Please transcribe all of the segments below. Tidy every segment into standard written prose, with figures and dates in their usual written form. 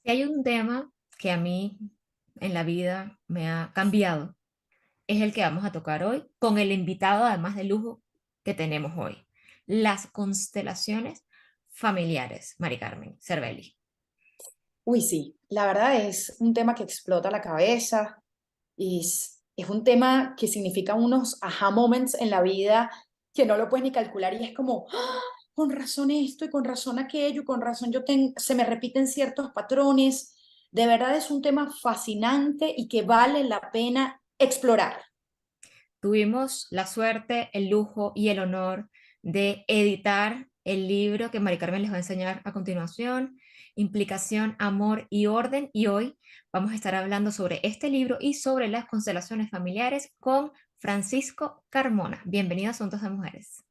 Si hay un tema que a mí en la vida me ha cambiado, es el que vamos a tocar hoy, con el invitado además de lujo que tenemos hoy. Las constelaciones familiares, Mari Carmen Cervelli. Uy, sí, la verdad es un tema que explota la cabeza, es un tema que significa unos aha moments en la vida que no lo puedes ni calcular y es como, ¡ah! Con razón esto y con razón aquello, y con razón se me repiten ciertos patrones. De verdad es un tema fascinante y que vale la pena explorar. Tuvimos la suerte, el lujo y el honor de editar el libro que Mari Carmen les va a enseñar a continuación, Implicación, Amor y Orden. Y hoy vamos a estar hablando sobre este libro y sobre las constelaciones familiares con Francisco Carmona. Bienvenido a Asuntos de Mujeres.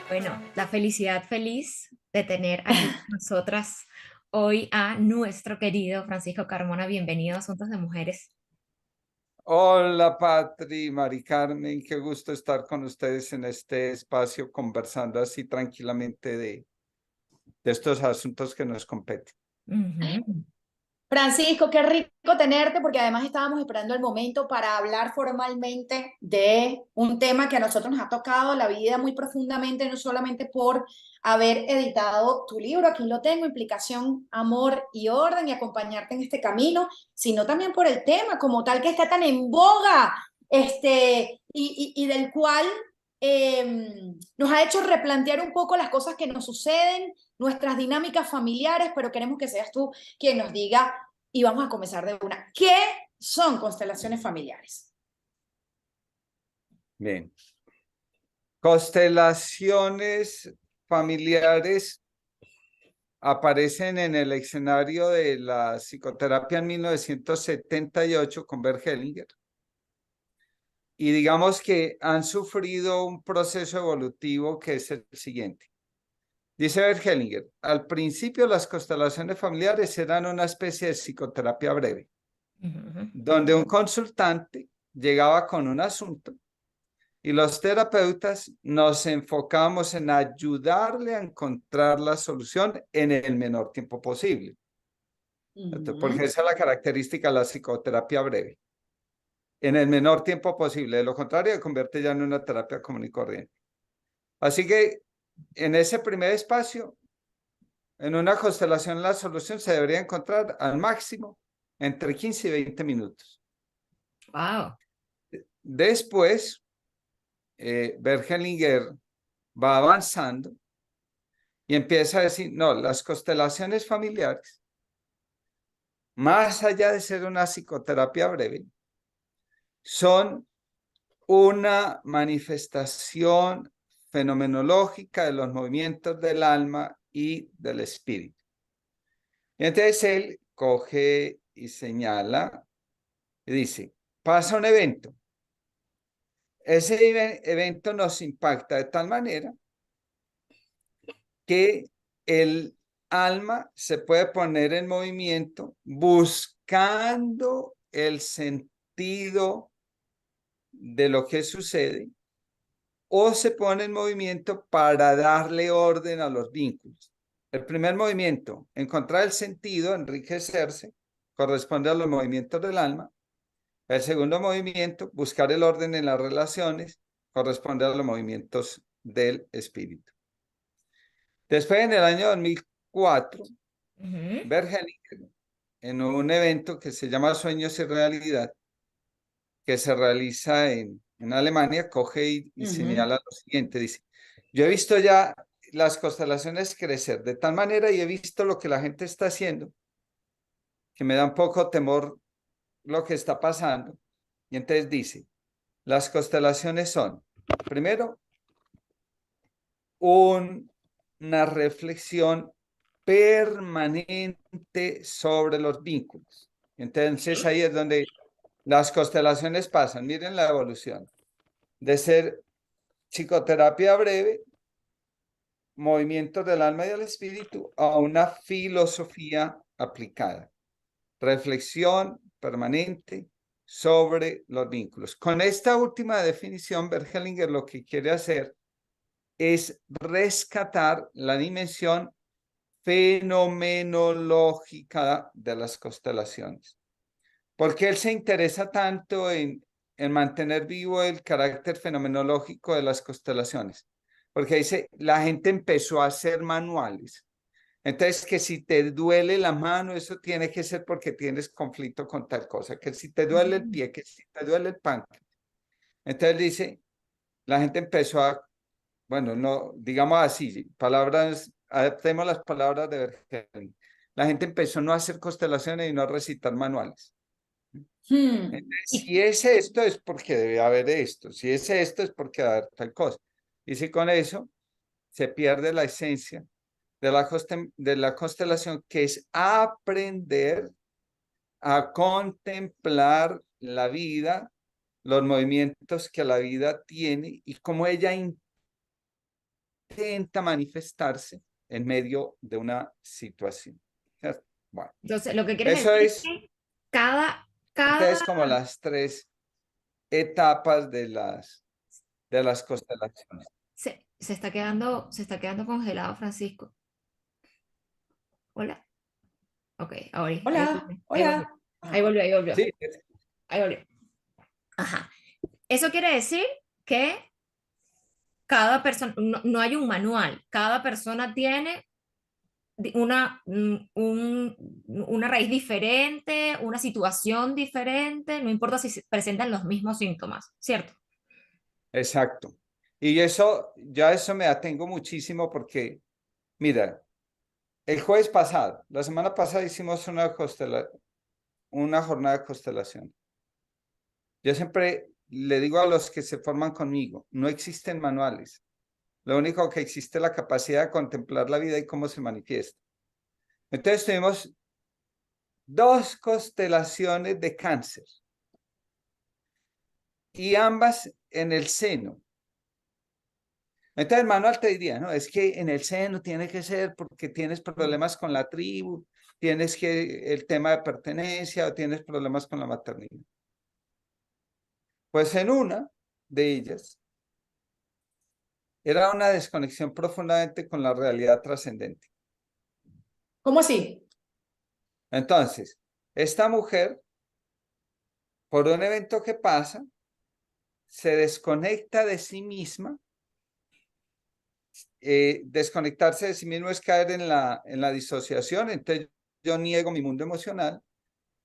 Bueno, la felicidad feliz de tener aquí con nosotras hoy a nuestro querido Francisco Carmona. Bienvenido a Asuntos de Mujeres. Hola, Patri, Mari Carmen, qué gusto estar con ustedes en este espacio conversando así tranquilamente de estos asuntos que nos competen. Ujú. Francisco, qué rico tenerte porque además estábamos esperando el momento para hablar formalmente de un tema que a nosotros nos ha tocado la vida muy profundamente, no solamente por haber editado tu libro, aquí lo tengo, Implicación, Amor y Orden, y acompañarte en este camino, sino también por el tema como tal que está tan en boga, y del cual nos ha hecho replantear un poco las cosas que nos suceden, nuestras dinámicas familiares, pero queremos que seas tú quien nos diga, y vamos a comenzar de una. ¿Qué son constelaciones familiares? Bien. Constelaciones familiares aparecen en el escenario de la psicoterapia en 1978 con Bert Hellinger. Y digamos que han sufrido un proceso evolutivo que es el siguiente. Dice Bert Hellinger, al principio las constelaciones familiares eran una especie de psicoterapia breve, Ujú. donde un consultante llegaba con un asunto y los terapeutas nos enfocamos en ayudarle a encontrar la solución en el menor tiempo posible. Porque esa es la característica de la psicoterapia breve, en el menor tiempo posible. De lo contrario, se convierte ya en una terapia común y corriente. Así que en ese primer espacio, en una constelación, la solución se debería encontrar al máximo entre 15 y 20 minutos. Wow. Después, Bert Hellinger va avanzando y empieza a decir, no, las constelaciones familiares, más allá de ser una psicoterapia breve, son una manifestación fenomenológica de los movimientos del alma y del espíritu. Y entonces él coge y señala y dice, pasa un evento. Ese evento nos impacta de tal manera que el alma se puede poner en movimiento buscando el sentido de lo que sucede o se pone en movimiento para darle orden a los vínculos. El primer movimiento, encontrar el sentido, enriquecerse, corresponde a los movimientos del alma. El segundo movimiento, buscar el orden en las relaciones, corresponde a los movimientos del espíritu. Después, en el año 2004, Ujú. Bert Hellinger, en un evento que se llama Sueños y Realidad, que se realiza en Alemania, coge y señala lo siguiente, dice, yo he visto ya las constelaciones crecer de tal manera y he visto lo que la gente está haciendo, que me da un poco temor lo que está pasando. Y entonces dice, las constelaciones son, primero, una reflexión permanente sobre los vínculos. Entonces ahí es donde las constelaciones pasan. Miren la evolución de ser psicoterapia breve, movimientos del alma y del espíritu, a una filosofía aplicada. Reflexión permanente sobre los vínculos. Con esta última definición, Bert Hellinger lo que quiere hacer es rescatar la dimensión fenomenológica de las constelaciones. ¿Por qué él se interesa tanto en mantener vivo el carácter fenomenológico de las constelaciones? Porque dice, la gente empezó a hacer manuales. Entonces, que si te duele la mano, eso tiene que ser porque tienes conflicto con tal cosa, que si te duele el pie, que si te duele el páncreas. Entonces dice, la gente empezó a, bueno, no, digamos así, palabras, adaptemos las palabras de Bergelind. La gente empezó no a hacer constelaciones y no a recitar manuales. Hmm. Entonces, Y si es esto, es porque debe haber esto. Si es esto, es porque debe haber tal cosa. Y si con eso se pierde la esencia de la constelación, que es aprender a contemplar la vida, los movimientos que la vida tiene y cómo ella intenta manifestarse en medio de una situación. ¿Cierto? Bueno, entonces, lo que quieres eso decir es es, que cada, entonces, como las tres etapas de las constelaciones. se está quedando congelado, Francisco. Hola. Ok, ahí Hola, volvió, ahí volvió, hola. ahí volvió, ahí volvió, Sí, ahí volvió. Ajá. Eso quiere decir que cada persona, no hay un manual, cada persona tiene una raíz diferente, una situación diferente, no importa si se presentan los mismos síntomas, ¿cierto? exacto. Y eso, ya eso me atengo muchísimo porque, mira, el jueves pasado, la semana pasada hicimos una jornada de constelación. Yo siempre le digo a los que se forman conmigo, no existen manuales. Lo único que existe es la capacidad de contemplar la vida y cómo se manifiesta. Entonces tuvimos dos constelaciones de cáncer y ambas en el seno. Entonces el manual te diría, no, es que en el seno tiene que ser porque tienes problemas con la tribu, tienes que el tema de pertenencia o tienes problemas con la maternidad. Pues en una de ellas era una desconexión profundamente con la realidad trascendente. ¿Cómo así? Entonces, esta mujer, por un evento que pasa, se desconecta de sí misma. Desconectarse de sí mismo es caer en la disociación. Entonces, yo niego mi mundo emocional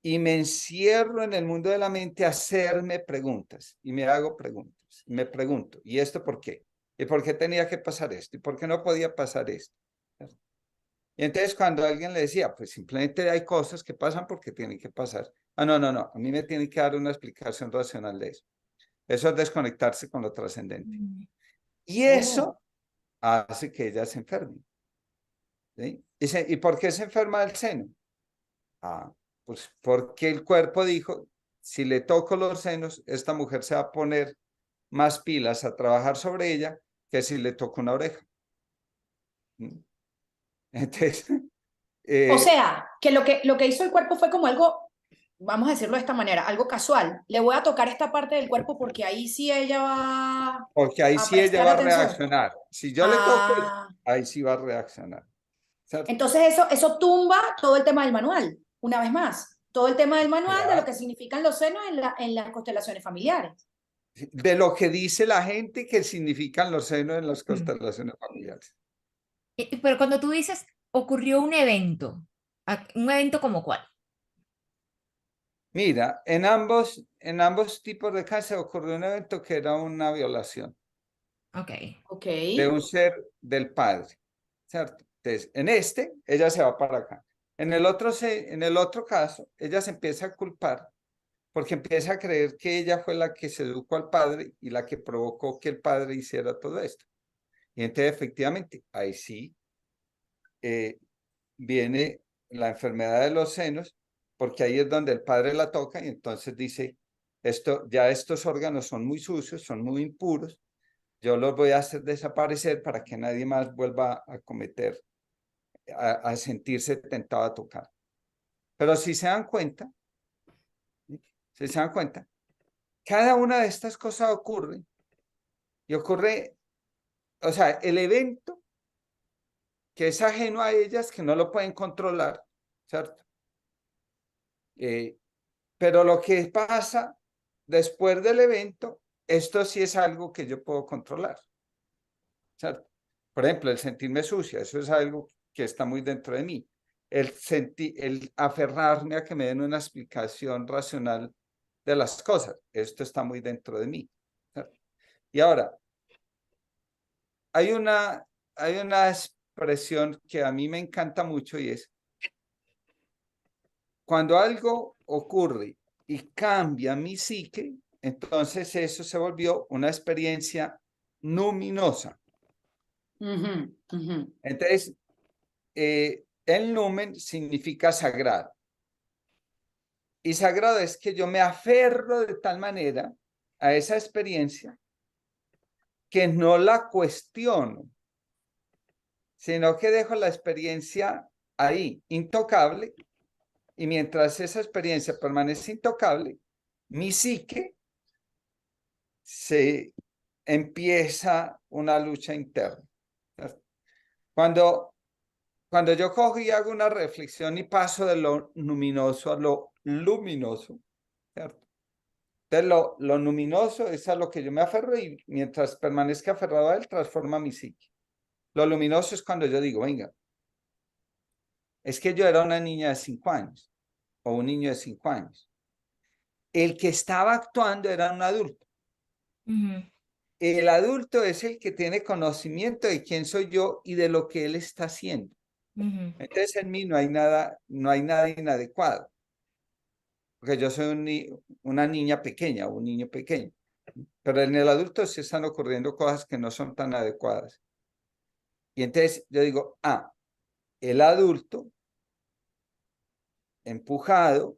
y me encierro en el mundo de la mente a hacerme preguntas. Y me hago preguntas. Me pregunto, ¿y esto por qué? ¿Y por qué tenía que pasar esto? ¿Y por qué no podía pasar esto? Y entonces cuando alguien le decía, pues simplemente hay cosas que pasan porque tienen que pasar. Ah, no, no, no, a mí me tiene que dar una explicación racional de eso. Eso es desconectarse con lo trascendente. Y Oh. eso hace que ella se enferme. ¿Sí? ¿Y por qué se enferma del seno? Ah, pues porque el cuerpo dijo, si le toco los senos, esta mujer se va a poner más pilas a trabajar sobre ella que si le toco una oreja. ¿Mm? Entonces, O eh, sea, que lo que hizo el cuerpo fue como algo, vamos a decirlo de esta manera, algo casual. Le voy a tocar esta parte del cuerpo porque ahí sí ella va porque ahí a sí ella prestar va a atención. reaccionar. Si yo le toco, Ah, ahí sí va a reaccionar. ¿Cierto? entonces eso tumba todo el tema del manual, una vez más. Todo el tema del manual de lo Claro. que significan los senos en las constelaciones familiares. De lo que dice la gente que significan los senos en las Mm. constelaciones familiares. Pero cuando tú dices, ocurrió un evento como cuál. Mira, en ambos tipos de cáncer ocurrió un evento que era una violación Ok, Ok. de un ser del padre, ¿cierto? Entonces, en este, ella se va para acá. En el otro caso, ella se empieza a culpar porque empieza a creer que ella fue la que sedujo al padre y la que provocó que el padre hiciera todo esto. Y entonces, efectivamente, ahí sí eh, viene la enfermedad de los senos, porque ahí es donde el padre la toca y entonces dice, ya estos órganos son muy sucios, son muy impuros, yo los voy a hacer desaparecer para que nadie más vuelva a cometer, a sentirse tentado a tocar. Pero si se dan cuenta, cada una de estas cosas ocurre y ocurre o sea, el evento que es ajeno a ellas, que no lo pueden controlar, ¿cierto? Pero lo que pasa después del evento, esto sí es algo que yo puedo controlar, ¿cierto? Por ejemplo, el sentirme sucia, eso es algo que está muy dentro de mí. El aferrarme a que me den una explicación racional de las cosas, esto está muy dentro de mí, ¿cierto? Y ahora, hay una expresión que a mí me encanta mucho y es, cuando algo ocurre y cambia mi psique, entonces eso se volvió una experiencia luminosa. Ujú, ujú. Entonces, el numen significa sagrado. Y sagrado es que yo me aferro de tal manera a esa experiencia que no la cuestiono, sino que dejo la experiencia ahí, intocable, y mientras esa experiencia permanece intocable, mi psique se empieza una lucha interna. Cuando, cuando yo cojo y hago una reflexión y paso de lo luminoso a lo luminoso, ¿cierto? Entonces, lo luminoso es a lo que yo me aferro y mientras permanezca aferrado a él, transforma mi psique. Lo luminoso es cuando yo digo, venga, es que yo era una niña de 5 años o un niño de 5 años. El que estaba actuando era un adulto. Ujú, El adulto es el que tiene conocimiento de quién soy yo y de lo que él está haciendo. ujú, Entonces en mí no hay nada inadecuado, porque yo soy una niña pequeña o un niño pequeño. Pero en el adulto sí están ocurriendo cosas que no son tan adecuadas. Y entonces yo digo, el adulto empujado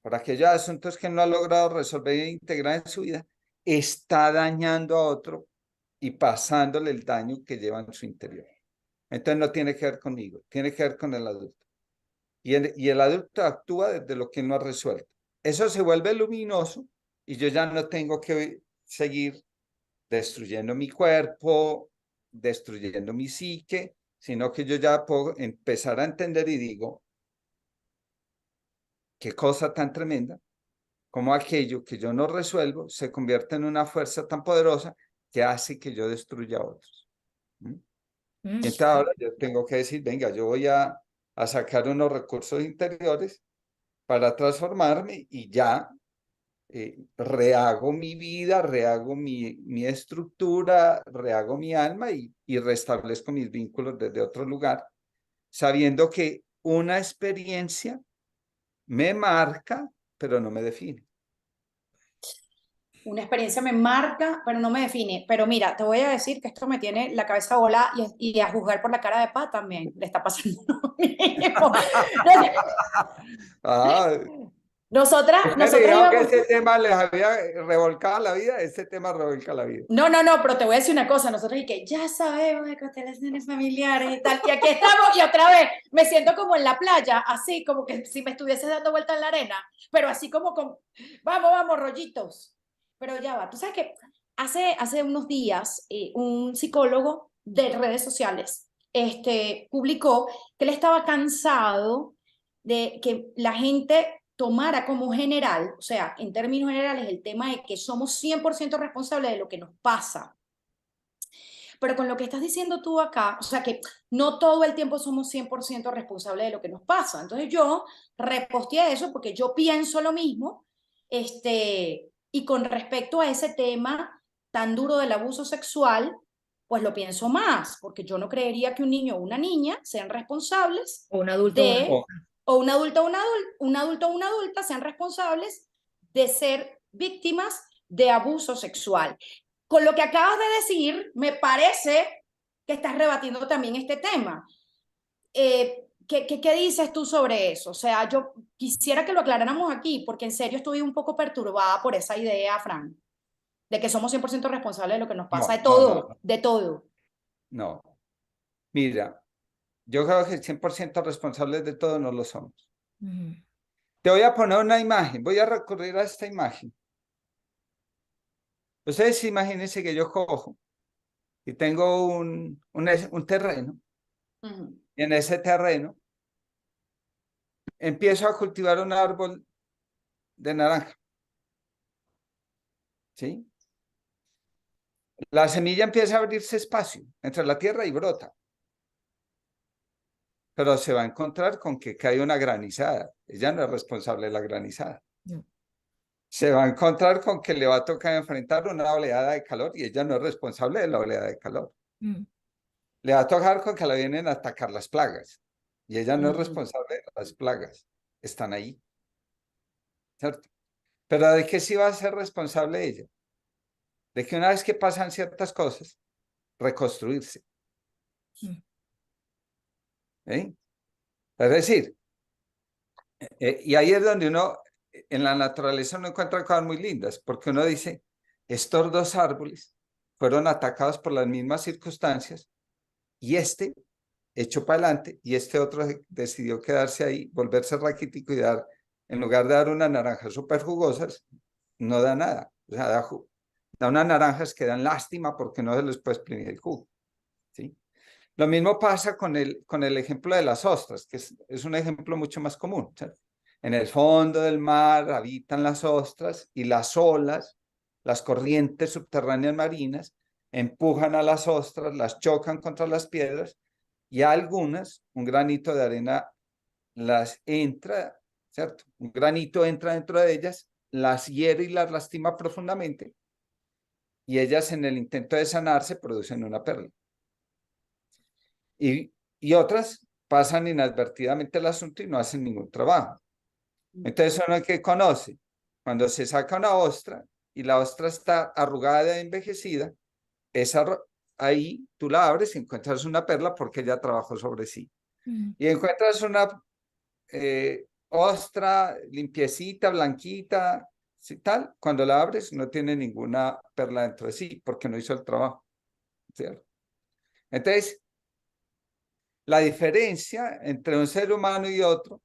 por aquellos asuntos que no ha logrado resolver e integrar en su vida, está dañando a otro y pasándole el daño que lleva en su interior. Entonces no tiene que ver conmigo, tiene que ver con el adulto. Y el adulto actúa desde lo que no ha resuelto. Eso se vuelve luminoso y yo ya no tengo que seguir destruyendo mi cuerpo, destruyendo mi psique, sino que yo ya puedo empezar a entender y digo, qué cosa tan tremenda, como aquello que yo no resuelvo se convierte en una fuerza tan poderosa que hace que yo destruya a otros. ¿Mm? Y entonces sí. ahora yo tengo que decir, venga, yo voy a sacar unos recursos interiores para transformarme y ya rehago mi vida, rehago mi estructura, rehago mi alma y restablezco mis vínculos desde otro lugar, sabiendo que una experiencia me marca, pero no me define. Una experiencia me marca, pero no me define. Pero mira, te voy a decir que esto me tiene la cabeza volada y a juzgar por la cara de Paz también le está pasando lo mismo. Ah, ¿usted Nosotras dijo que íbamos. ese tema les había revolcado la vida? Ese tema revolca la vida. No, no, no, pero te voy a decir una cosa, nosotros y que ya sabemos de constelaciones familiares y tal, y aquí estamos y otra vez me siento como en la playa, así como que si me estuviese dando vuelta en la arena, pero así como con, vamos, vamos, rollitos. Pero ya va, tú sabes que hace unos días un psicólogo de redes sociales publicó que él estaba cansado de que la gente tomara como general, o sea, en términos generales, el tema de que somos 100% responsables de lo que nos pasa. Pero con lo que estás diciendo tú acá, o sea, que no todo el tiempo somos 100% responsables de lo que nos pasa. Entonces yo reposteé eso porque yo pienso lo mismo, y con respecto a ese tema tan duro del abuso sexual, pues lo pienso más, porque yo no creería que un niño o una niña sean responsables O un adulto o una de, No, adulta. o un adulto o un adulto o una adulta sean responsables de ser víctimas de abuso sexual. Con lo que acabas de decir, me parece que estás rebatiendo también este tema. ¿Qué dices tú sobre eso? O sea, yo quisiera que lo aclaráramos aquí, porque en serio estoy un poco perturbada por esa idea, Fran, de que somos 100% responsables de lo que nos pasa, no, de no, no, todo, de todo. no. Mira, yo creo que 100% responsables de todo no lo somos. Ujú, Te voy a poner una imagen, voy a recurrir a esta imagen. Ustedes imagínense que yo cojo y tengo un terreno, Ujú. y en ese terreno empiezo a cultivar un árbol de naranja, ¿sí? La semilla empieza a abrirse espacio entre la tierra y brota, pero se va a encontrar con que cae una granizada. Ella no es responsable de la granizada. No. Se va a encontrar con que le va a tocar enfrentar una oleada de calor y ella no es responsable de la oleada de calor. Mm, Le va a tocar con que la vienen a atacar las plagas y ella no es Ujú. responsable de las plagas. Están ahí, ¿cierto? Pero ¿de qué sí va a ser responsable ella? De que una vez que pasan ciertas cosas, reconstruirse. mm, ¿Eh? Es decir, y ahí es donde uno, en la naturaleza, uno encuentra cosas muy lindas, porque uno dice, estos dos árboles fueron atacados por las mismas circunstancias y este echó para adelante y este otro decidió quedarse ahí, volverse raquítico y dar, en lugar de dar unas naranjas súper jugosas, no da nada. O sea, da unas naranjas que dan lástima porque no se les puede exprimir el jugo, ¿sí? Lo mismo pasa con el ejemplo de las ostras, que es un ejemplo mucho más común, ¿cierto? En el fondo del mar habitan las ostras y las olas, las corrientes subterráneas marinas, empujan a las ostras, las chocan contra las piedras y a algunas un granito de arena las entra, ¿cierto? Un granito entra dentro de ellas, las hiere y las lastima profundamente y ellas en el intento de sanarse producen una perla. Y otras pasan inadvertidamente el asunto y no hacen ningún trabajo. Entonces uno que conoce, cuando se saca una ostra y la ostra está arrugada y envejecida, esa, ahí tú la abres y encuentras una perla porque ella trabajó sobre sí. mm, Y encuentras una ostra limpiecita, blanquita, ¿sí? Tal, cuando la abres no tiene ninguna perla dentro de sí porque no hizo el trabajo, ¿cierto? Entonces, la diferencia entre un ser humano y otro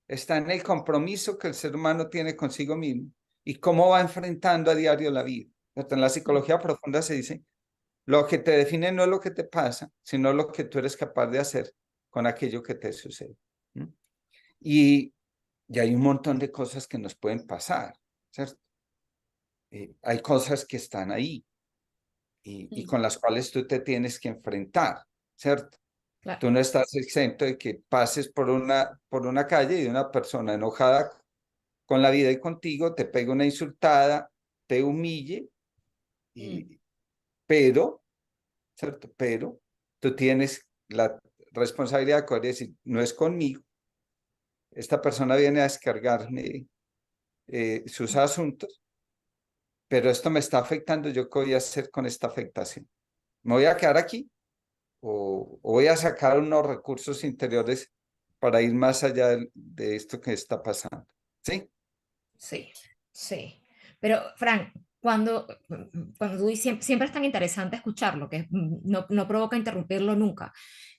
está en el compromiso que el ser humano tiene consigo mismo y cómo va enfrentando a diario la vida. En la psicología profunda se dice, lo que te define no es lo que te pasa, sino lo que tú eres capaz de hacer con aquello que te sucede. ¿Mm? Y, y hay un montón de cosas que nos pueden pasar, ¿cierto? Hay cosas que están ahí y Sí. con las cuales tú te tienes que enfrentar, ¿cierto? claro. Tú no estás exento de que pases por una calle y una persona enojada con la vida y contigo te pegue una insultada, te humille, Mm. y, pero, ¿cierto? Pero tú tienes la responsabilidad de poder decir, no es conmigo, esta persona viene a descargarme sus asuntos, pero esto me está afectando, ¿yo qué voy a hacer con esta afectación? ¿Me voy a quedar aquí o voy a sacar unos recursos interiores para ir más allá de esto que está pasando? ¿Sí? Sí, sí. Pero, Fran, cuando tú siempre es tan interesante escucharlo, que no provoca interrumpirlo nunca.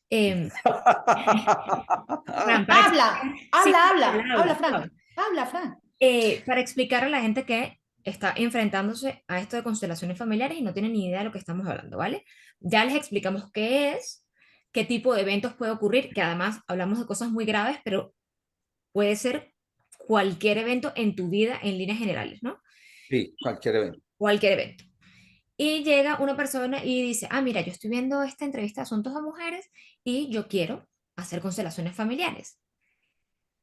Em, Fran, para explicar, Habla, sí, habla, él habla, habla, habla, Fran. ¿sabes? Habla, Fran. Para explicar a la gente que está enfrentándose a esto de constelaciones familiares y no tiene ni idea de lo que estamos hablando, ¿vale? Ya les explicamos qué es, qué tipo de eventos puede ocurrir, que además hablamos de cosas muy graves, pero puede ser cualquier evento en tu vida en líneas generales, ¿no? Sí, cualquier evento. Cualquier evento. Y llega una persona y dice, ah, mira, yo estoy viendo esta entrevista de asuntos de mujeres y yo quiero hacer constelaciones familiares.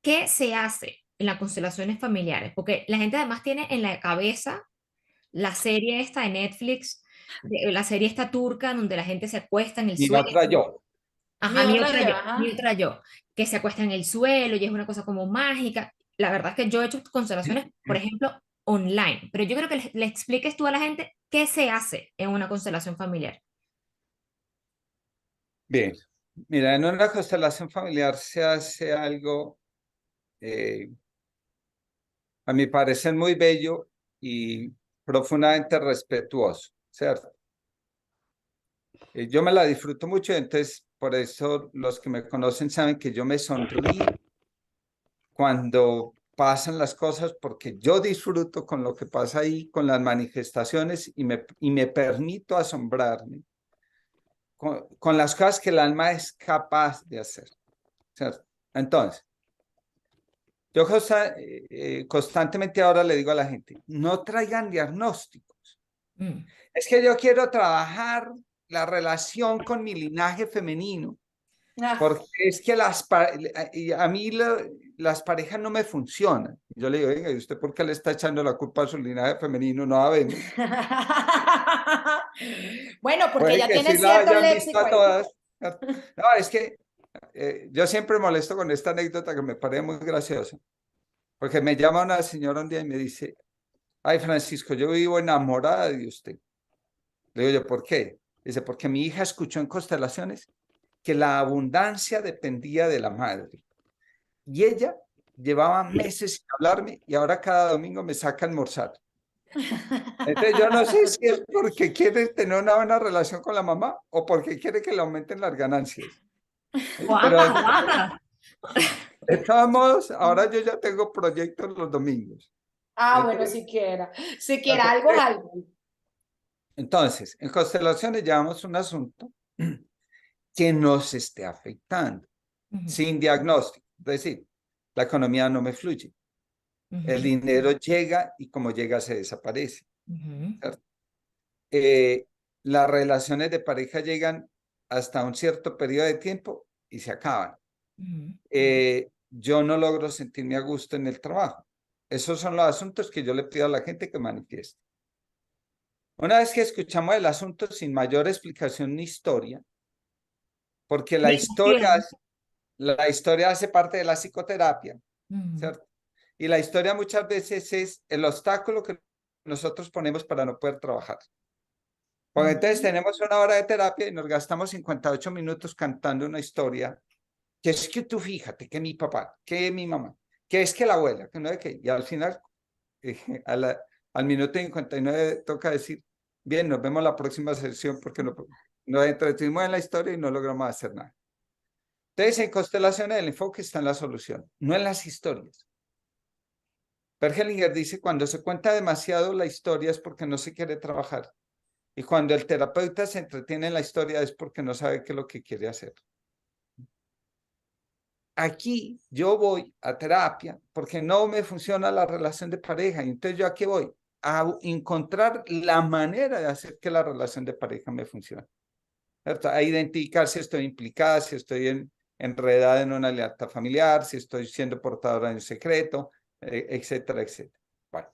¿Qué se hace en las constelaciones familiares? Porque la gente además tiene en la cabeza la serie esta de Netflix, la serie esta turca, donde la gente se acuesta en el Y suelo. otra yo. Mi Ajá, otra yo, mi ajá. otra yo, que se acuesta en el suelo y es una cosa como mágica. La verdad es que yo he hecho constelaciones, por ejemplo, online, pero yo creo que le expliques tú a la gente qué se hace en una constelación familiar. Bien, mira, en una constelación familiar se hace algo, eh, a mi parecer, muy bello y profundamente respetuoso, ¿cierto? Yo me la disfruto mucho, entonces por eso los que me conocen saben que yo me sonrío cuando pasan las cosas, porque yo disfruto con lo que pasa ahí, con las manifestaciones y me permito asombrarme con las cosas que el alma es capaz de hacer, ¿cierto? Entonces, yo constantemente ahora le digo a la gente, no traigan diagnósticos. Mm. Es que yo quiero trabajar la relación con mi linaje femenino, Ah. porque es que a mí las parejas no me funcionan. Yo le digo, venga, ¿y usted por qué le está echando la culpa a su linaje femenino? No sabemos. Bueno, porque Puede ya que tiene sí la cierto hayan visto léxico a ahí. todas. No, es que yo siempre molesto con esta anécdota que me parece muy graciosa, porque me llama una señora un día y me dice, ay, Francisco, yo vivo enamorada de usted. Le digo yo, ¿por qué? Dice, porque mi hija escuchó en Constelaciones que la abundancia dependía de la madre. Y ella llevaba meses sin hablarme y ahora cada domingo me saca a almorzar. Entonces yo no sé si es porque quiere tener una buena relación con la mamá o porque quiere que le aumenten las ganancias. O Pero ambas, o ambas. de todos modos, ahora yo ya tengo proyectos los domingos. Ah, bueno, Entonces, siquiera algo es algo. entonces, en Constelaciones llevamos un asunto que nos esté afectando Ujú, sin diagnóstico. Es decir, la economía no me fluye. El ujú, dinero llega y como llega se desaparece. ujú, ¿Cierto? Las relaciones de pareja llegan hasta un cierto periodo de tiempo y se acaban. ujú, Yo no logro sentirme a gusto en el trabajo. Esos son los asuntos que yo le pido a la gente que manifieste. Una vez que escuchamos el asunto sin mayor explicación ni historia, porque Meditación. la historia hace parte de la psicoterapia, Ujú, ¿cierto? Y la historia muchas veces es el obstáculo que nosotros ponemos para no poder trabajar. Porque entonces ujú, tenemos una hora de terapia y nos gastamos 58 minutos cantando una historia, que es que tú fíjate, que mi papá, que mi mamá, que es que la abuela, que no es que, y al final, eh, a al minuto 59 toca decir, bien, nos vemos la próxima sesión porque nos entretuvimos en la historia y no logramos hacer nada. Entonces, en constelaciones el enfoque está en la solución, no en las historias. Bergelinger dice, cuando se cuenta demasiado la historia es porque no se quiere trabajar. Y cuando el terapeuta se entretiene en la historia es porque no sabe qué es lo que quiere hacer. Aquí yo voy a terapia porque no me funciona la relación de pareja. Y entonces yo aquí voy a encontrar la manera de hacer que la relación de pareja me funcione. ¿Cierto? A identificar si estoy implicada, si estoy enredada en una lealtad familiar, si estoy siendo portadora de un secreto, etcétera, etcétera. Bueno.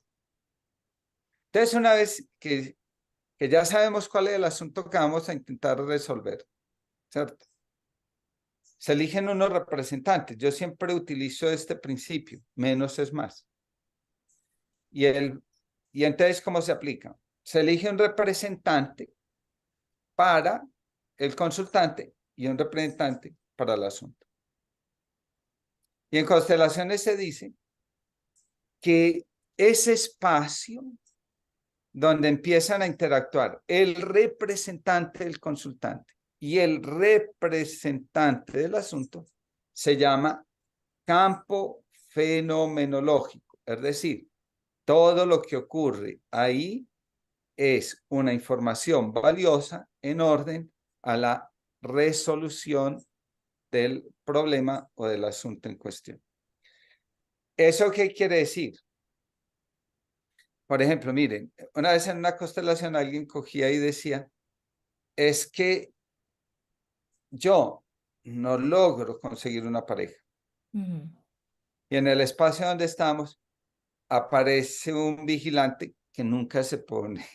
Entonces, una vez que ya sabemos cuál es el asunto que vamos a intentar resolver, ¿cierto? Se eligen unos representantes. Yo siempre utilizo este principio, menos es más. Y entonces, ¿cómo se aplica? Se elige un representante para el consultante y un representante para el asunto. Y en constelaciones se dice que ese espacio donde empiezan a interactuar el representante del consultante y el representante del asunto se llama campo fenomenológico, es decir, todo lo que ocurre ahí es una información valiosa en orden a la resolución del problema o del asunto en cuestión. ¿Eso qué quiere decir? Por ejemplo, miren, una vez en una constelación alguien cogía y decía, es que yo no logro conseguir una pareja. ujú, Y en el espacio donde estamos aparece un vigilante que nunca se pone,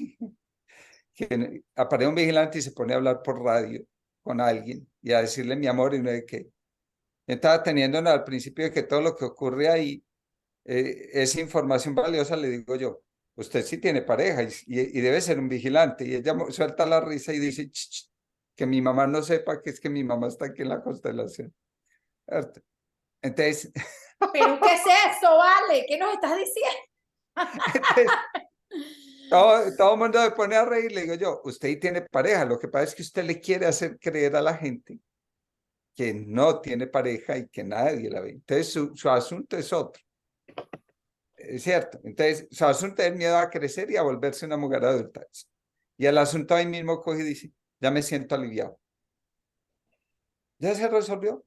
aparece un vigilante y se pone a hablar por radio con alguien y a decirle mi amor y no de qué. Estaba teniendo al principio de que todo lo que ocurre ahí es información valiosa, le digo yo, usted sí tiene pareja y debe ser un vigilante. Y ella suelta la risa y dice, "Ch, ch, que mi mamá no sepa que es que mi mamá está aquí en la constelación. ¿Cierto? Entonces, ¿Pero qué es eso, vale? ¿Qué nos estás diciendo? entonces todo el mundo se pone a reír, le digo yo, usted tiene pareja, lo que pasa es que usted le quiere hacer creer a la gente que no tiene pareja y que nadie la ve. Entonces su asunto es otro. Es cierto. Entonces, su asunto es el miedo a crecer y a volverse una mujer adulta. Y el asunto ahí mismo coge y dice, ya me siento aliviado. Ya se resolvió.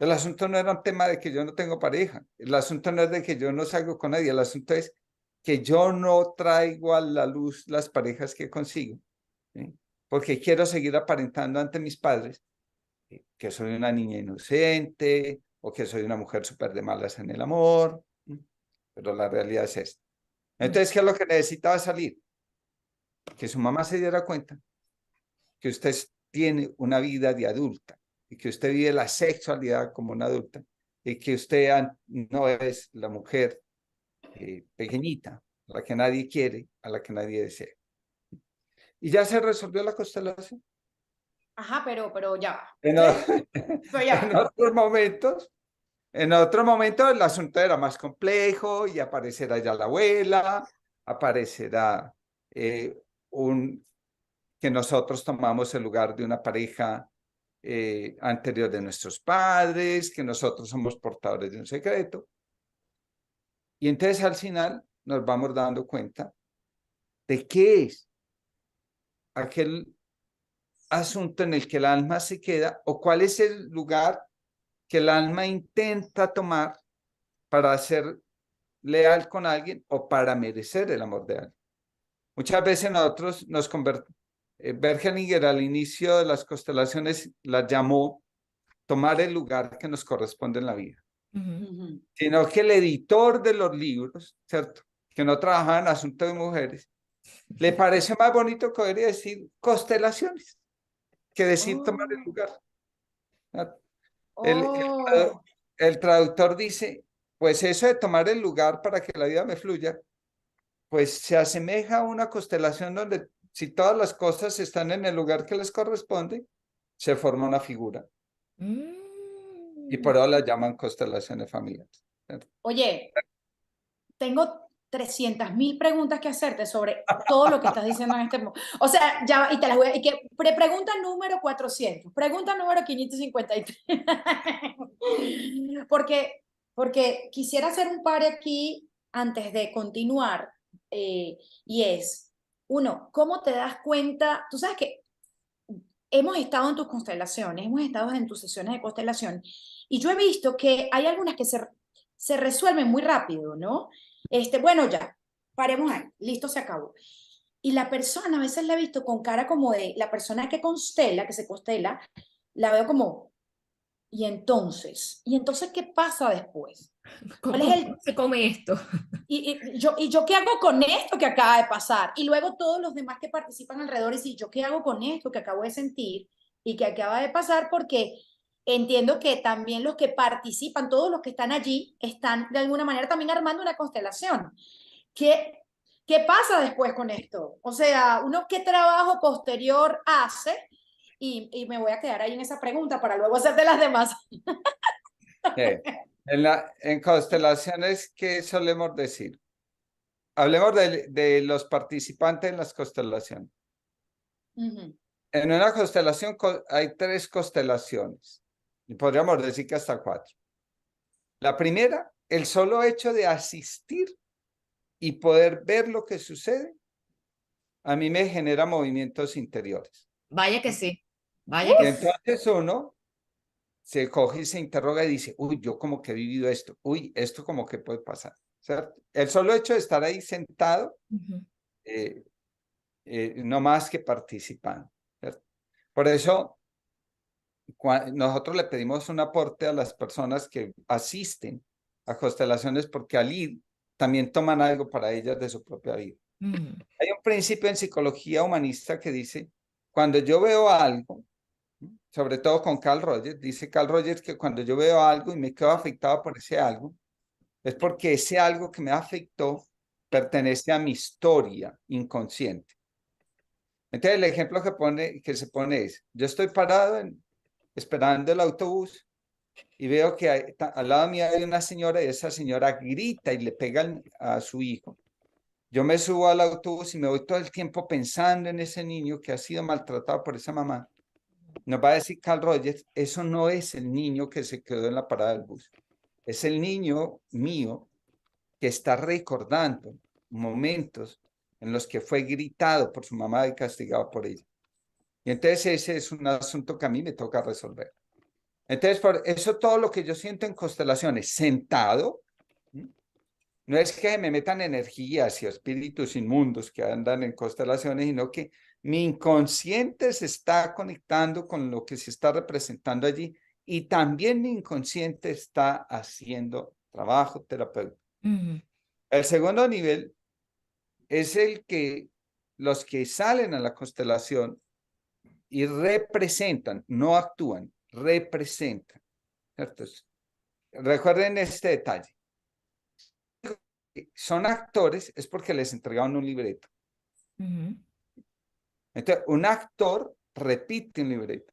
El asunto no era un tema de que yo no tengo pareja. El asunto no es de que yo no salgo con nadie. El asunto es que yo no traigo a la luz las parejas que consigo, ¿sí? Porque quiero seguir aparentando ante mis padres que soy una niña inocente o que soy una mujer súper de malas en el amor. Pero la realidad es esta. Entonces, ¿qué es lo que necesitaba salir? Que su mamá se diera cuenta que usted tiene una vida de adulta y que usted vive la sexualidad como una adulta y que usted no es la mujer pequeñita, a la que nadie quiere, a la que nadie desea. Y ya se resolvió la constelación. Ajá, pero ya va. En, Pero ya en va. otro momento el asunto era más complejo y aparecerá ya la abuela, aparecerá que nosotros tomamos el lugar de una pareja anterior de nuestros padres, que nosotros somos portadores de un secreto. Y entonces al final nos vamos dando cuenta de qué es aquel asunto en el que el alma se queda o cuál es el lugar que el alma intenta tomar para ser leal con alguien o para merecer el amor de alguien. Muchas veces nosotros nos convertimos. Bergelinger al inicio de las constelaciones la llamó tomar el lugar que nos corresponde en la vida, sino que el editor de los libros, ¿cierto? Que no trabajaba en asuntos de mujeres, le pareció más bonito que debería decir constelaciones que decir tomar el lugar. El, Oh. el traductor dice, pues eso de tomar el lugar para que la vida me fluya, pues se asemeja a una constelación donde si todas las cosas están en el lugar que les corresponde, se forma una figura. Y por eso la llaman constelaciones familiares. Oye, tengo 300.000 preguntas que hacerte sobre todo lo que estás diciendo en este momento. O sea, ya, y te las voy a... Y que, pregunta número 400, pregunta número 553. Porque quisiera hacer un par aquí antes de continuar. Y es, uno, ¿cómo te das cuenta? Tú sabes que hemos estado en tus constelaciones, hemos estado en tus sesiones de constelación, y yo he visto que hay algunas que se resuelven muy rápido, ¿no? Bueno, ya, paremos ahí, listo, se acabó. Y la persona, a veces la he visto con cara como de, la persona que constela, que se constela, la veo como, ¿y entonces qué pasa después? ¿Cuál es ¿Cómo el se come esto? ¿Y yo qué hago con esto que acaba de pasar? Y luego todos los demás que participan alrededor, y si yo qué hago con esto que acabo de sentir y que acaba de pasar, porque entiendo que también los que participan, todos los que están allí, están de alguna manera también armando una constelación. ¿Qué, qué pasa después con esto? O sea, uno qué trabajo posterior hace, y me voy a quedar ahí en esa pregunta para luego hacerte las demás. En constelaciones, ¿qué solemos decir? Hablemos de los participantes en las constelaciones. En una constelación hay 3 constelaciones, y podríamos decir que hasta 4. La primera, el solo hecho de asistir y poder ver lo que sucede, a mí me genera movimientos interiores. Vaya que sí, vaya Y que sí. entonces uno se coge y se interroga y dice, uy, yo como que he vivido esto, uy, esto como que puede pasar, ¿cierto? El solo hecho de estar ahí sentado, no más que participando, ¿cierto? Por eso, nosotros le pedimos un aporte a las personas que asisten a constelaciones porque al ir también toman algo para ellas de su propia vida. Hay un principio en psicología humanista que dice, cuando yo veo algo, sobre todo con Carl Rogers, dice Carl Rogers que cuando yo veo algo y me quedo afectado por ese algo, es porque ese algo que me afectó pertenece a mi historia inconsciente. Entonces el ejemplo que se pone es, yo estoy parado esperando el autobús y veo que al lado mío hay una señora y esa señora grita y le pega a su hijo. Yo me subo al autobús y me voy todo el tiempo pensando en ese niño que ha sido maltratado por esa mamá. Nos va a decir Carl Rogers, eso no es el niño que se quedó en la parada del bus. Es el niño mío que está recordando momentos en los que fue gritado por su mamá y castigado por ella. Y entonces ese es un asunto que a mí me toca resolver. Entonces, por eso todo lo que yo siento en constelaciones, sentado, no es que me metan energías y espíritus inmundos que andan en constelaciones, sino que mi inconsciente se está conectando con lo que se está representando allí y también mi inconsciente está haciendo trabajo terapéutico. El segundo nivel es el que los que salen a la constelación y representan, no actúan, representan. ¿Cierto? Recuerden este detalle. Son actores es porque les entregaron un libreto. Entonces, un actor repite un libreto.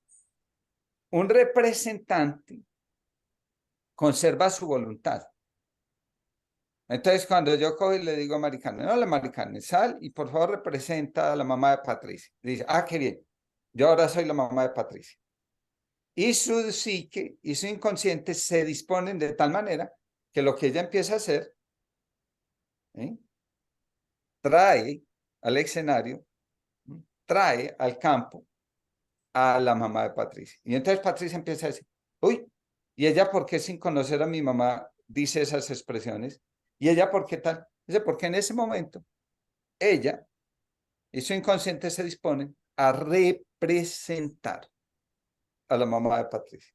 Un representante conserva su voluntad. Entonces, cuando yo cojo y le digo a Maricarmen, no, la Maricarmen, sal y por favor representa a la mamá de Patricia. Dice, ah, qué bien, yo ahora soy la mamá de Patricia. Y su psique y su inconsciente se disponen de tal manera que lo que ella empieza a hacer, trae al escenario, trae al campo a la mamá de Patricia. Y entonces Patricia empieza a decir, uy, ¿y ella por qué sin conocer a mi mamá dice esas expresiones? ¿Y ella por qué tal? Dice, porque en ese momento ella y su inconsciente se disponen a representar a la mamá de Patricia.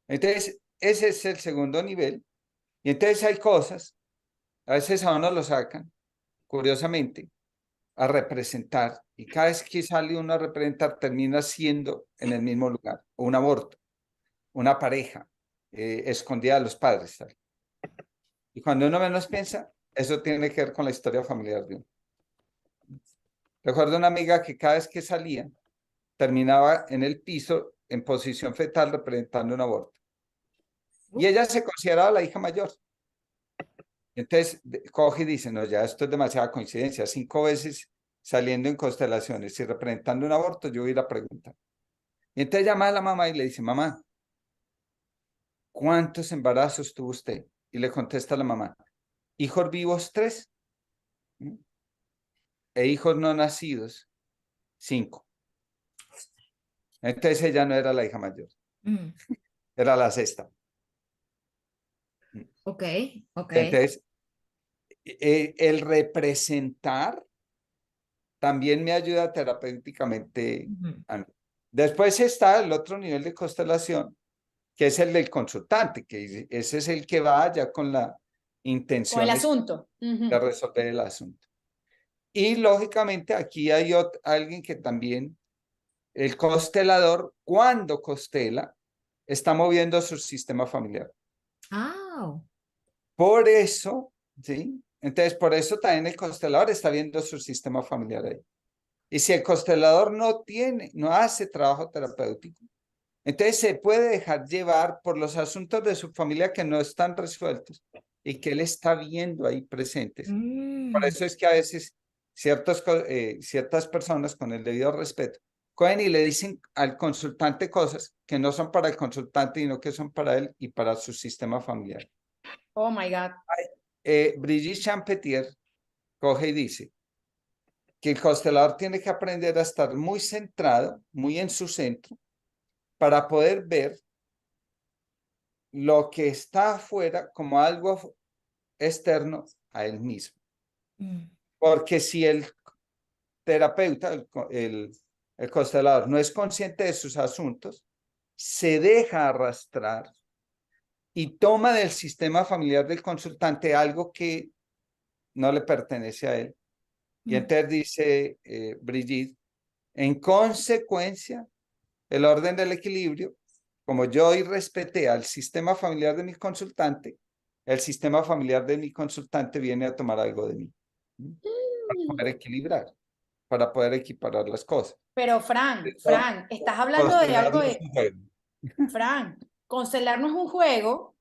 Entonces, ese es el segundo nivel. Y entonces hay cosas, a veces a uno lo sacan, curiosamente, a representar. Y cada vez que sale uno a representar, termina siendo en el mismo lugar. O un aborto, una pareja, escondida de los padres. ¿Tal? Y cuando uno menos piensa, eso tiene que ver con la historia familiar de uno. Recuerdo una amiga que cada vez que salía, terminaba en el piso en posición fetal representando un aborto. Y ella se consideraba la hija mayor. Entonces coge y dice, no, ya esto es demasiada coincidencia. 5 veces saliendo en constelaciones y representando un aborto, yo voy a ir a preguntar. Y entonces llama a la mamá y le dice, mamá, ¿cuántos embarazos tuvo usted? Y le contesta a la mamá, hijos vivos 3, e hijos no nacidos 5. Entonces ella no era la hija mayor, era la sexta. Ok, ok. Entonces, el representar también me ayuda terapéuticamente a mí. Después está el otro nivel de constelación, que es el del consultante, que ese es el que va ya con la Con el intención asunto. de resolver el asunto. Y lógicamente aquí hay alguien que también, el constelador, cuando constela, está moviendo su sistema familiar. Ah. Por eso, ¿sí? Entonces, por eso también el constelador está viendo su sistema familiar ahí. Y si el constelador no hace trabajo terapéutico, entonces se puede dejar llevar por los asuntos de su familia que no están resueltos y que él está viendo ahí presentes. Por eso es que a veces ciertas personas, con el debido respeto, cogen y le dicen al consultante cosas que no son para el consultante, sino que son para él y para su sistema familiar. Oh my God. Brigitte Champetier coge y dice que el constelador tiene que aprender a estar muy centrado, muy en su centro, para poder ver lo que está afuera como algo externo a él mismo. Porque si el terapeuta, el constelador, no es consciente de sus asuntos, se deja arrastrar y toma del sistema familiar del consultante algo que no le pertenece a él. Y entonces dice Brigitte, en consecuencia, el orden del equilibrio, como yo hoy respeté al sistema familiar de mi consultante, el sistema familiar de mi consultante viene a tomar algo de mí. Para poder equilibrar, para poder equiparar las cosas. Pero Fran, estás hablando de algo de... Fran, constelar no es un juego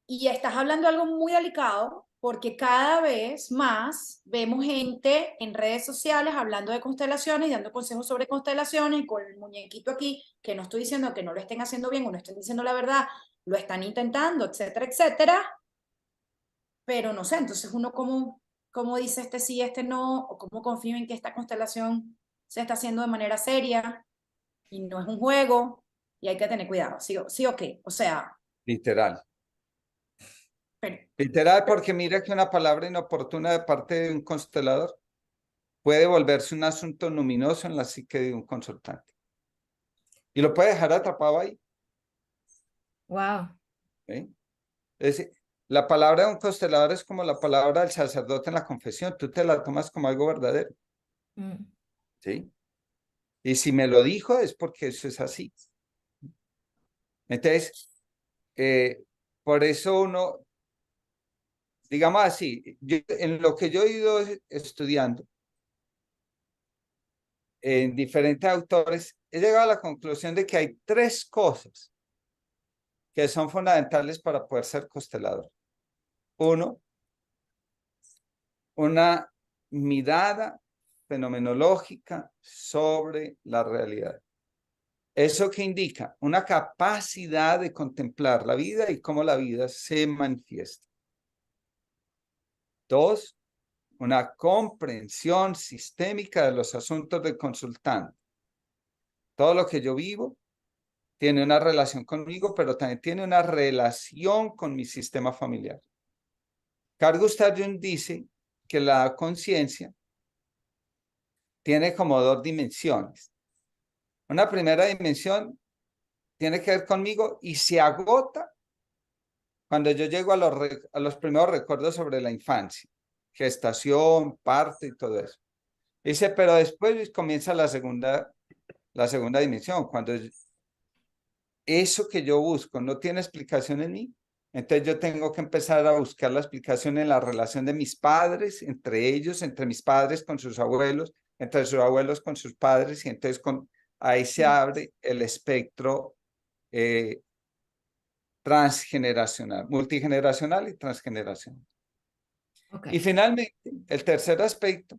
y estás hablando de algo muy delicado porque cada vez más vemos gente en redes sociales hablando de constelaciones y dando consejos sobre constelaciones y con el muñequito aquí, que no estoy diciendo que no lo estén haciendo bien o no estén diciendo la verdad, lo están intentando, etcétera, etcétera, pero no sé, entonces uno cómo dice este sí, este no, o cómo confío en que esta constelación se está haciendo de manera seria y no es un juego y hay que tener cuidado, sí o qué, o sea, Literal. pero, Literal, porque mira que una palabra inoportuna de parte de un constelador puede volverse un asunto luminoso en la psique de un consultante. Y lo puede dejar atrapado ahí. Wow. ¿Sí? Es decir, la palabra de un constelador es como la palabra del sacerdote en la confesión. Tú te la tomas como algo verdadero. Mm. ¿Sí? Y si me lo dijo es porque eso es así. Entonces, por eso uno, digamos así, en lo que yo he ido estudiando en diferentes autores, he llegado a la conclusión de que hay tres cosas que son fundamentales para poder ser constelador. Uno, una mirada fenomenológica sobre la realidad. ¿Eso qué indica? Una capacidad de contemplar la vida y cómo la vida se manifiesta. Dos, una comprensión sistémica de los asuntos del consultante. Todo lo que yo vivo tiene una relación conmigo, pero también tiene una relación con mi sistema familiar. Carl Gustav Jung dice que la conciencia tiene como dos dimensiones. Una primera dimensión tiene que ver conmigo y se agota cuando yo llego a los primeros recuerdos sobre la infancia, gestación, parto y todo eso. Dice, pero después comienza la segunda dimensión, cuando eso que yo busco no tiene explicación en mí, entonces yo tengo que empezar a buscar la explicación en la relación de mis padres, entre ellos, entre mis padres con sus abuelos, entre sus abuelos con sus padres, y entonces ahí se abre el espectro eh, transgeneracional, multigeneracional y transgeneracional. Ok. Y finalmente, el tercer aspecto,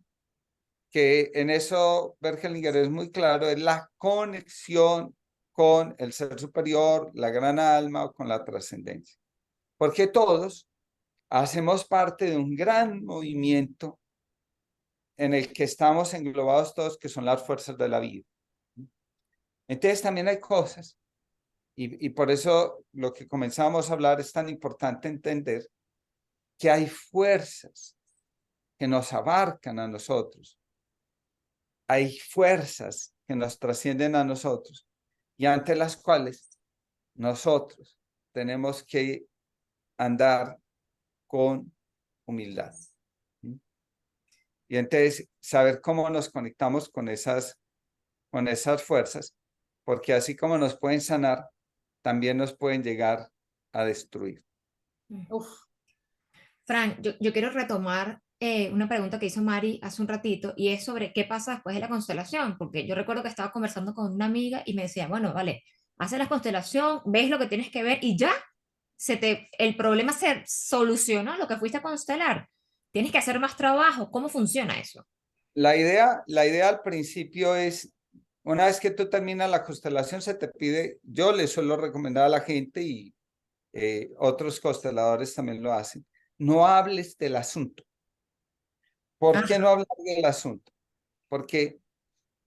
que en eso Bergelinger es muy claro, es la conexión con el ser superior, la gran alma o con la trascendencia. Porque todos hacemos parte de un gran movimiento en el que estamos englobados todos, que son las fuerzas de la vida. Entonces también hay cosas, y por eso lo que comenzamos a hablar es tan importante entender que hay fuerzas que nos abarcan a nosotros. Hay fuerzas que nos trascienden a nosotros y ante las cuales nosotros tenemos que andar con humildad. Y entonces saber cómo nos conectamos con esas fuerzas, porque así como nos pueden sanar, también nos pueden llegar a destruir. uf, Fran, yo quiero retomar una pregunta que hizo Mari hace un ratito y es sobre qué pasa después de la constelación, porque yo recuerdo que estaba conversando con una amiga y me decía, bueno, vale, haces la constelación, ves lo que tienes que ver y ya, el problema se solucionó, lo que fuiste a constelar. Tienes que hacer más trabajo. ¿Cómo funciona eso? La idea al principio es, una vez que tú terminas la constelación, se te pide, yo le suelo recomendar a la gente y otros consteladores también lo hacen, no hables del asunto. ¿Por qué Ajá. no hablar del asunto? Porque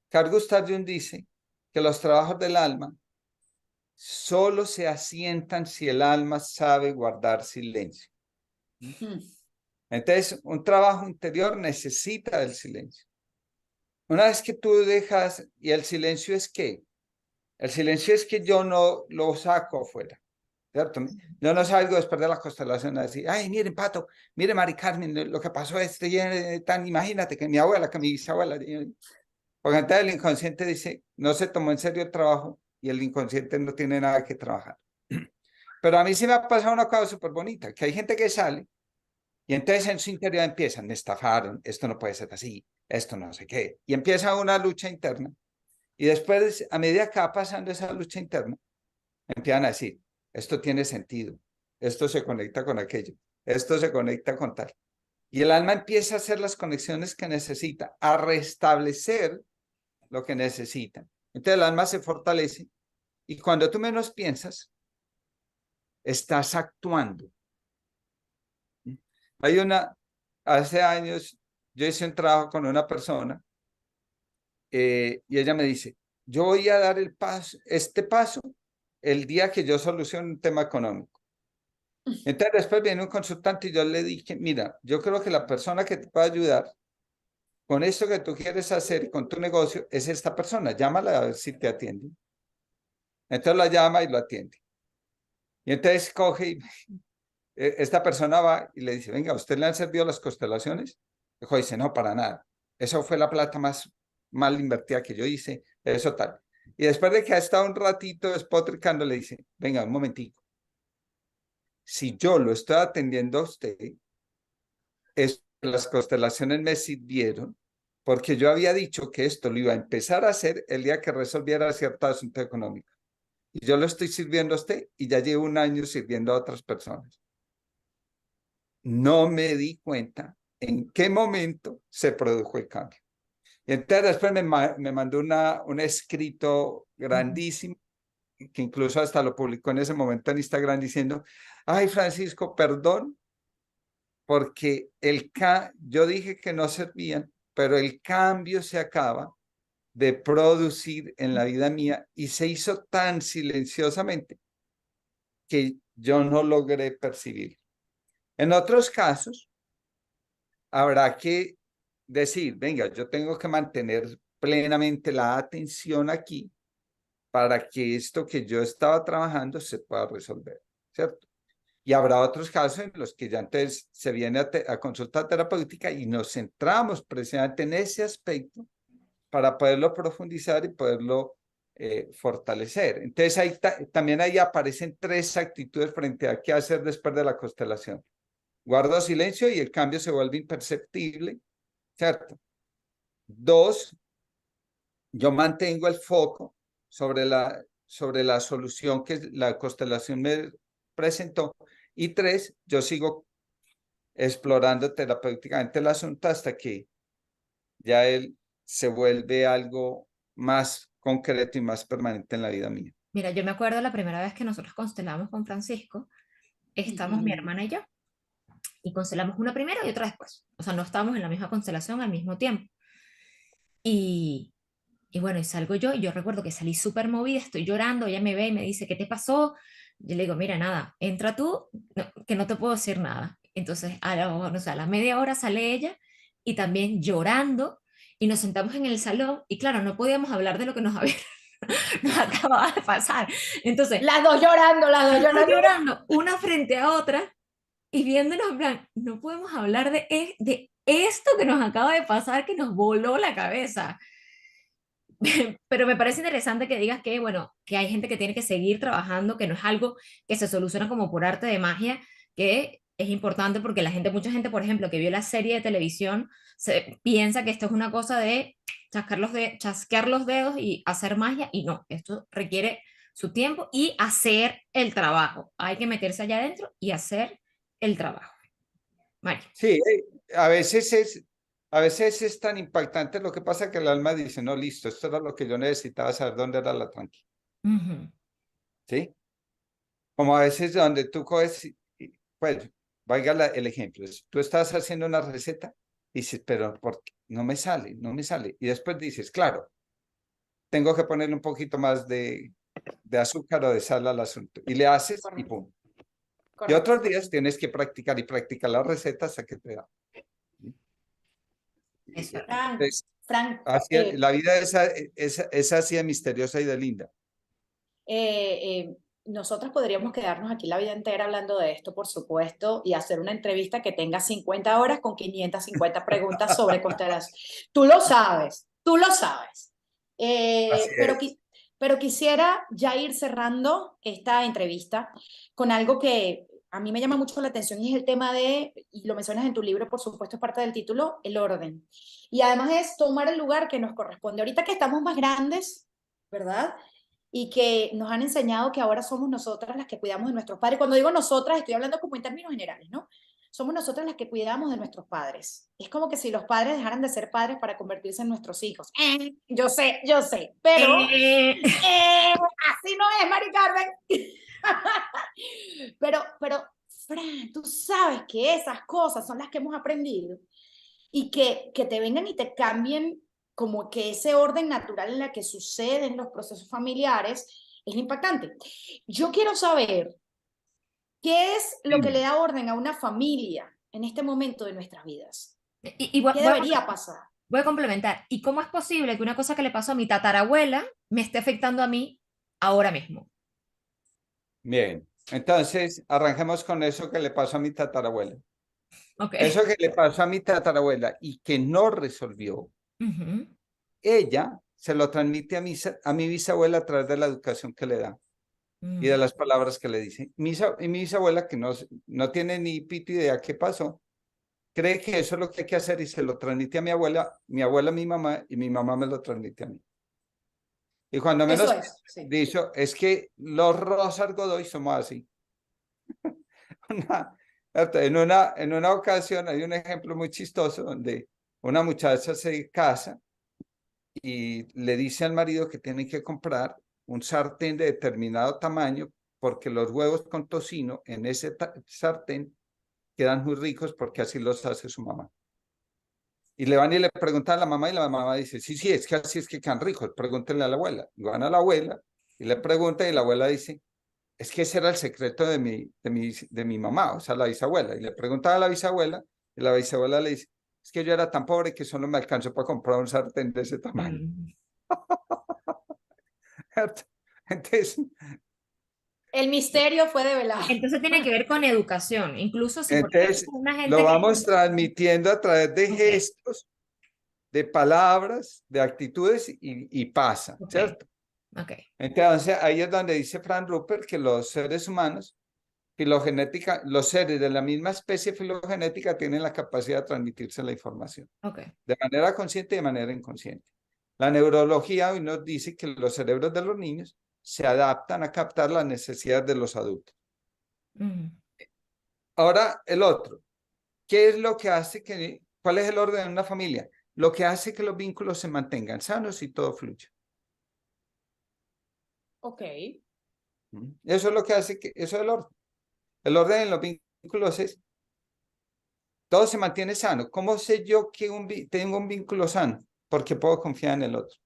Carl Gustav Jung dice que los trabajos del alma solo se asientan si el alma sabe guardar silencio. mm, Entonces, un trabajo interior necesita del silencio. Una vez que tú dejas, ¿y el silencio es qué? El silencio es que yo no lo saco afuera, ¿cierto? Yo no salgo después de la constelación a decir, ay, miren, Pato, mire, Mari Carmen, lo que pasó es tan, imagínate que mi abuela, que mi bisabuela, porque entonces el inconsciente dice, no se tomó en serio el trabajo y el inconsciente no tiene nada que trabajar. Pero a mí sí me ha pasado una cosa súper bonita, que hay gente que sale y entonces en su interior empiezan, me estafaron, esto no puede ser así, esto no sé qué, y empieza una lucha interna. Y después, a medida que va pasando esa lucha interna, empiezan a decir, esto tiene sentido, esto se conecta con aquello, esto se conecta con tal. Y el alma empieza a hacer las conexiones que necesita, a restablecer lo que necesita. Entonces el alma se fortalece y cuando tú menos piensas, estás actuando. Hace años yo hice un trabajo con una persona y ella me dice, yo voy a dar este paso el día que yo solucione un tema económico. Entonces después viene un consultante y yo le dije, mira, yo creo que la persona que te puede ayudar con esto que tú quieres hacer con tu negocio es esta persona, llámala a ver si te atiende. Entonces la llama y lo atiende. Y entonces coge y esta persona va y le dice, venga, ¿a usted le han servido las constelaciones? Dijo, dice, no, para nada. Eso fue la plata más mal invertida que yo hice, eso tal. Y después de que ha estado un ratito despotricando, le dice, venga, un momentico. Si yo lo estoy atendiendo a usted, las constelaciones me sirvieron porque yo había dicho que esto lo iba a empezar a hacer el día que resolviera cierto asunto económico. Y yo lo estoy sirviendo a usted y ya llevo un año sirviendo a otras personas. No me di cuenta en qué momento se produjo el cambio. Y entonces después me mandó un escrito grandísimo, que incluso hasta lo publicó en ese momento en Instagram diciendo, ay Francisco, perdón, porque yo dije que no servían, pero el cambio se acaba de producir en la vida mía y se hizo tan silenciosamente que yo no logré percibir. En otros casos, habrá que decir, venga, yo tengo que mantener plenamente la atención aquí para que esto que yo estaba trabajando se pueda resolver, ¿cierto? Y habrá otros casos en los que ya entonces se viene a consulta terapéutica y nos centramos precisamente en ese aspecto para poderlo profundizar y poderlo fortalecer. Entonces también ahí aparecen tres actitudes frente a qué hacer después de la constelación. Guardo silencio y el cambio se vuelve imperceptible, ¿cierto? Dos, yo mantengo el foco sobre la solución que la constelación me presentó. Y tres, yo sigo explorando terapéuticamente el asunto hasta que ya él se vuelve algo más concreto y más permanente en la vida mía. Mira, yo me acuerdo la primera vez que nosotros constelamos con Francisco, estamos mi hermana y yo, y constelamos una primero y otra después. O sea, no estábamos en la misma constelación al mismo tiempo. Y, y bueno, y salgo yo, y yo recuerdo que salí súper movida, estoy llorando, ella me ve y me dice, ¿qué te pasó? Yo le digo, mira, nada, entra tú, que no te puedo decir nada. Entonces, o sea, a la media hora sale ella, y también llorando, y nos sentamos en el salón, y claro, no podíamos hablar de lo que nos había nos acababa de pasar. Entonces, Las dos llorando, las dos llorando. llorando una frente a otra y viéndonos en plan, no podemos hablar de esto que nos acaba de pasar, que nos voló la cabeza. Pero me parece interesante que digas que, bueno, que hay gente que tiene que seguir trabajando, que no es algo que se soluciona como por arte de magia, que es importante porque mucha gente, por ejemplo, que vio la serie de televisión, piensa que esto es una cosa de chasquear los dedos y hacer magia, y no, esto requiere su tiempo y hacer el trabajo. Hay que meterse allá adentro y hacer el trabajo. Mario. Sí, a veces es tan impactante lo que pasa que el alma dice, no, listo, esto era lo que yo necesitaba saber dónde era la tranqui, Ujú. ¿sí? Como a veces donde tú coges, pues, valga el ejemplo, tú estás haciendo una receta y dices, pero ¿por qué? No me sale, no me sale. Y después dices, claro, tengo que ponerle un poquito más de azúcar o de sal al asunto. Y le haces y Correcto, pum. Y correcto. otros días tienes que practicar y practicar la receta hasta que te da. Eso es. Frank, Entonces, Frank, la vida es así de misteriosa y de linda. nosotros podríamos quedarnos aquí la vida entera hablando de esto, por supuesto, y hacer una entrevista que tenga 50 horas con 550 preguntas sobre constelación. Tú lo sabes, tú lo sabes. Así Pero, es. pero quisiera ya ir cerrando esta entrevista con algo que a mí me llama mucho la atención y es el tema de, y lo mencionas en tu libro, por supuesto, es parte del título, el orden. Y además es tomar el lugar que nos corresponde. Ahorita que estamos más grandes, ¿verdad? Y que nos han enseñado que ahora somos nosotras las que cuidamos de nuestros padres. Cuando digo nosotras, estoy hablando como en términos generales, ¿no? Somos nosotras las que cuidamos de nuestros padres. Es como que si los padres dejaran de ser padres para convertirse en nuestros hijos. Yo sé, pero Eh, así no es, Mari Carmen. pero, Fran, tú sabes que esas cosas son las que hemos aprendido y que te vengan y te cambien como que ese orden natural en la que suceden los procesos familiares es impactante. Yo quiero saber qué es lo que le Dime. da orden a una familia en este momento de nuestras vidas. Y ¿Qué debería pasar? voy a complementar. ¿Y cómo es posible que una cosa que le pasó a mi tatarabuela me esté afectando a mí ahora mismo? Bien, entonces arranquemos con eso que le pasó a mi tatarabuela. Ok. Eso que le pasó a mi tatarabuela y que no resolvió, Ujú, ella se lo transmite a mi bisabuela a través de la educación que le da y de mm, las palabras que le dice. Y mi bisabuela, que no tiene ni pito idea qué pasó, cree que eso es lo que hay que hacer y se lo transmite a mi abuela a mi mamá y mi mamá me lo transmite a mí. Y cuando Eso menos es, sí. dicho, es que los Rosas Godoy somos así. Una- en una ocasión hay un ejemplo muy chistoso donde una muchacha se casa y le dice al marido que tiene que comprar un sartén de determinado tamaño porque los huevos con tocino en ese sartén quedan muy ricos porque así los hace su mamá. Y le van y le preguntan a la mamá y la mamá dice, sí, sí, es que así es que quedan ricos, pregúntenle a la abuela. Y van a la abuela y le pregunta y la abuela dice, es que ese era el secreto de mi mamá, o sea, la bisabuela. Y le preguntaba a la bisabuela y la bisabuela le dice, es que yo era tan pobre que solo me alcanzó para comprar un sartén de ese tamaño. mm. Entonces, El misterio fue develado. Entonces tiene que ver con educación. Incluso si, por ejemplo, entonces una lo gente que... vamos transmitiendo a través de Ok, gestos, de palabras, de actitudes y pasa, ok, ¿cierto? ok. Entonces ahí es donde dice Frank Rupert que los seres humanos, filogenética, los seres de la misma especie filogenética tienen la capacidad de transmitirse la información Ok. de manera consciente y de manera inconsciente. La neurología hoy nos dice que los cerebros de los niños se adaptan a captar las necesidades de los adultos. Mm, Ahora, el otro, ¿qué es lo que hace que, cuál es el orden de una familia? Lo que hace que los vínculos se mantengan sanos y todo fluya. Ok. Eso es lo que hace que, eso es el orden. El orden en los vínculos es, todo se mantiene sano. ¿Cómo sé yo que tengo un vínculo sano? Porque puedo confiar en el otro.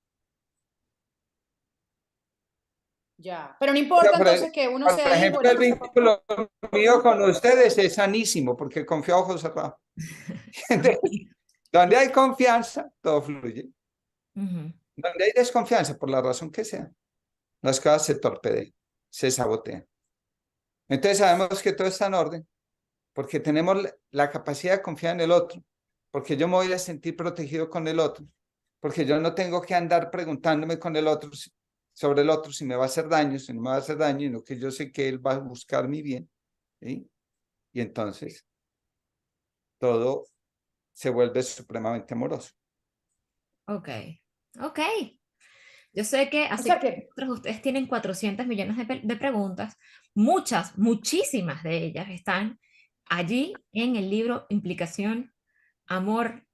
Ya. Pero no O sea, importa entonces que uno por sea hijo, ejemplo, la el cosa. vínculo mío con ustedes es sanísimo porque confío a ojos cerrados. Entonces, donde hay confianza, todo fluye. ujú, Donde hay desconfianza, por la razón que sea, las cosas se torpedean, se sabotean. Entonces sabemos que todo está en orden porque tenemos la capacidad de confiar en el otro, porque yo me voy a sentir protegido con el otro, porque yo no tengo que andar preguntándome con el otro sobre el otro si me va a hacer daño, si no me va a hacer daño, sino que yo sé que él va a buscar mi bien, ¿sí? Y entonces todo se vuelve supremamente amoroso. ok. Ok. Yo sé que, O así sea como que, nosotros, ustedes tienen 400 millones de preguntas, muchas, muchísimas de ellas están allí en el libro Implicación, Amor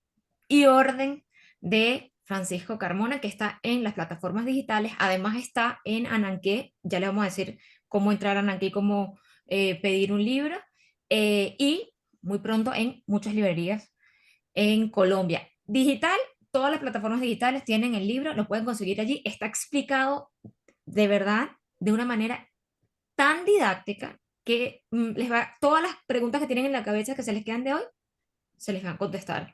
y Orden de Francisco Carmona, que está en las plataformas digitales. Además está en Ananqué, ya le vamos a decir cómo entrar a Ananqué y cómo pedir un libro. Y muy pronto en muchas librerías en Colombia. Digital, todas las plataformas digitales tienen el libro, lo pueden conseguir allí. Está explicado de verdad, de una manera tan didáctica que les va, todas las preguntas que tienen en la cabeza que se les quedan de hoy, se les van a contestar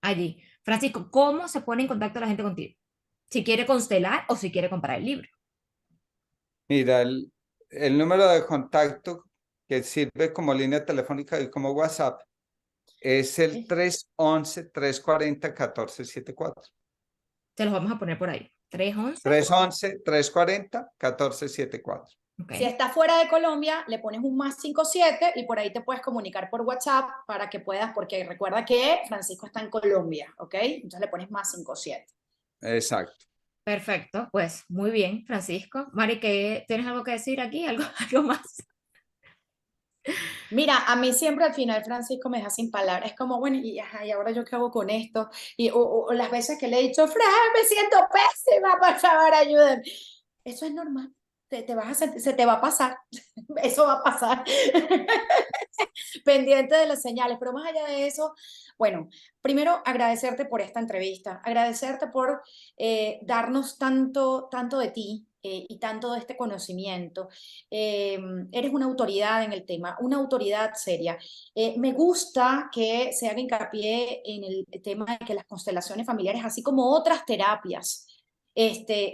allí. Francisco, ¿cómo se pone en contacto la gente contigo? Si quiere constelar o si quiere comprar el libro. Mira, el número de contacto que sirve como línea telefónica y como WhatsApp es el 311-340-1474. Se los vamos a poner por ahí. 311. 311-340-1474. Ok. si estás fuera de Colombia, le pones un +57 y por ahí te puedes comunicar por WhatsApp para que puedas, porque recuerda que Francisco está en Colombia, ¿ok? Entonces le pones +57. Exacto. Perfecto. Pues muy bien, Francisco. Mari, ¿tienes algo que decir aquí? ¿Algo, algo más? Mira, a mí siempre al final Francisco me deja sin palabras. Es como, bueno, ajá, ¿y ahora yo qué hago con esto? O las veces que le he dicho, Fran, me siento pésima, por favor, ayúdenme. Eso es normal. Te vas a sentir, se te va a pasar. Eso va a pasar. pendiente de las señales, pero más allá de eso, bueno, primero agradecerte por esta entrevista, agradecerte por darnos tanto, tanto de ti y tanto de este conocimiento. Eres una autoridad en el tema, una autoridad seria. Me gusta que se haga hincapié en el tema de que las constelaciones familiares, así como otras terapias,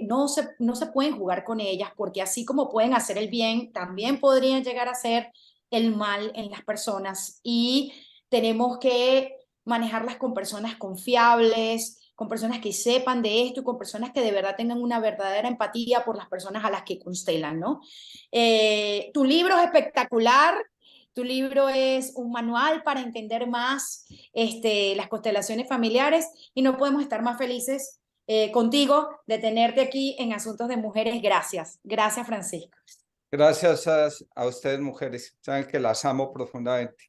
no se pueden jugar con ellas, porque así como pueden hacer el bien, también podrían llegar a hacer el mal en las personas, y tenemos que manejarlas con personas confiables, con personas que sepan de esto y con personas que de verdad tengan una verdadera empatía por las personas a las que constelan, ¿no? Tu libro es espectacular. Tu libro es un manual para entender más las constelaciones familiares, y no podemos estar más felices contigo de tenerte aquí en Asuntos de Mujeres. Gracias. Gracias, Francisco. Gracias a ustedes, mujeres. Saben que las amo profundamente.